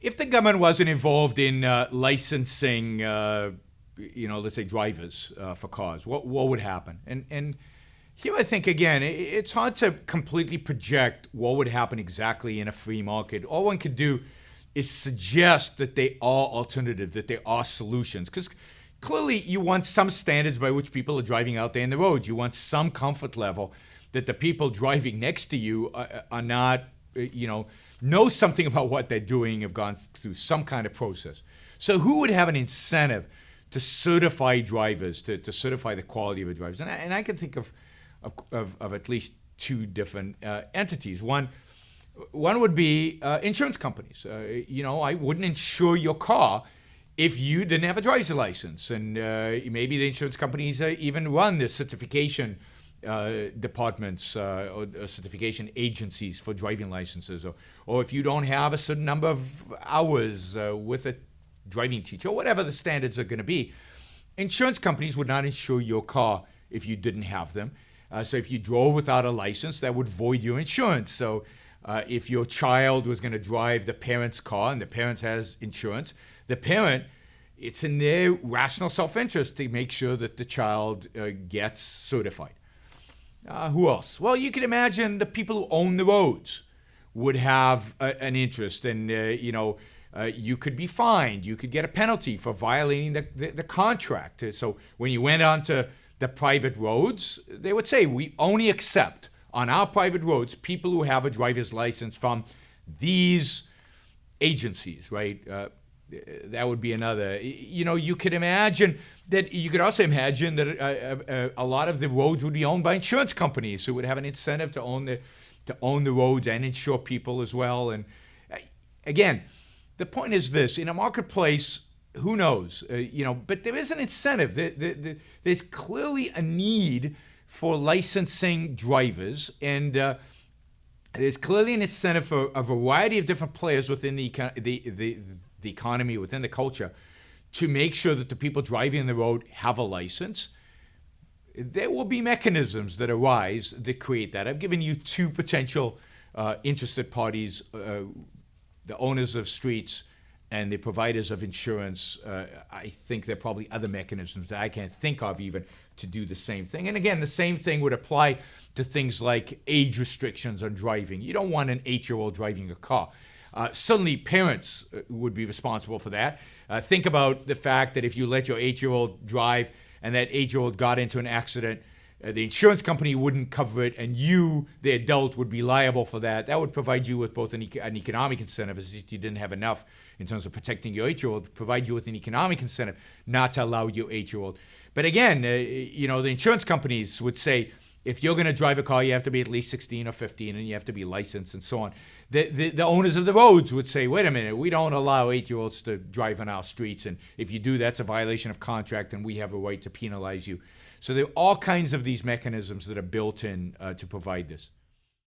if the government wasn't involved in licensing, let's say drivers for cars, what would happen? And here I think, again, it's hard to completely project what would happen exactly in a free market. All one could do is suggest that they are alternative, that there are solutions. Because clearly you want some standards by which people are driving out there in the roads. You want some comfort level that the people driving next to you are not, know something about what they're doing, have gone through some kind of process. So who would have an incentive to certify drivers, to certify the quality of the drivers? And I can think of at least two different entities. One would be insurance companies. I wouldn't insure your car if you didn't have a driver's license. And maybe the insurance companies even run the certification departments or certification agencies for driving licenses. Or if you don't have a certain number of hours with a driving teacher, or whatever the standards are going to be, insurance companies would not insure your car if you didn't have them. So if you drove without a license, that would void your insurance. So if your child was going to drive the parent's car and the parent has insurance, the parent, it's in their rational self-interest to make sure that the child gets certified. Who else? Well, you can imagine the people who own the roads would have an interest, and you could be fined. You could get a penalty for violating the contract. So when you went onto the private roads, they would say, we only accept on our private roads people who have a driver's license from these agencies, right? That would be another. You could imagine that. You could also imagine that a lot of the roads would be owned by insurance companies who would have an incentive to own the roads and insure people as well. And again, the point is this: in a marketplace, who knows? But there is an incentive. There's clearly a need for licensing drivers, and there's clearly an incentive for a variety of different players within the economy, within the culture, to make sure that the people driving the road have a license. There will be mechanisms that arise that create that. I've given you two potential interested parties, the owners of streets and the providers of insurance. I think there are probably other mechanisms that I can't think of even to do the same thing. And again, the same thing would apply to things like age restrictions on driving. You don't want an 8-year-old driving a car. Certainly parents would be responsible for that. Think about the fact that if you let your 8-year-old drive and that 8-year-old got into an accident, the insurance company wouldn't cover it, and you, the adult, would be liable for that. That would provide you with both an economic incentive, as if you didn't have enough in terms of protecting your 8-year-old, provide you with an economic incentive not to allow your 8-year-old. But again, the insurance companies would say, if you're going to drive a car, you have to be at least 16 or 15, and you have to be licensed and so on. The owners of the roads would say, wait a minute, we don't allow 8-year-olds to drive on our streets, and if you do, that's a violation of contract, and we have a right to penalize you. So there are all kinds of these mechanisms that are built in to provide this.